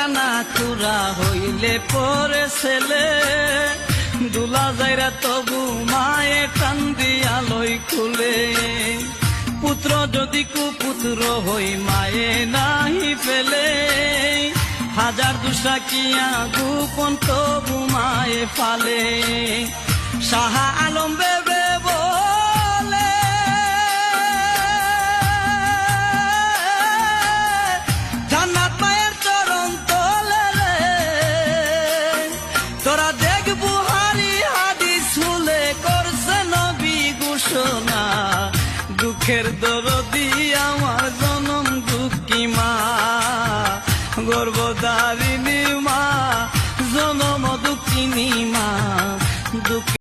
কানা তুরা হইলে পরে ছেলে দুলা যাইরা তবু মায়ে কান্দি আলোই খুলে পুত্র যদি কুপুত্র হই মায়ে নাহি পেলে হাজার দুসরা কিয়া গোপন তবু মায়ে পালে শাহ আলম বেবে বলে জান্নাত মায়ের চরণ তলে রে তোরা দেখ বুহারি হাদিস হুলে করছে নবী ঘোষণা দুঃখের দরদি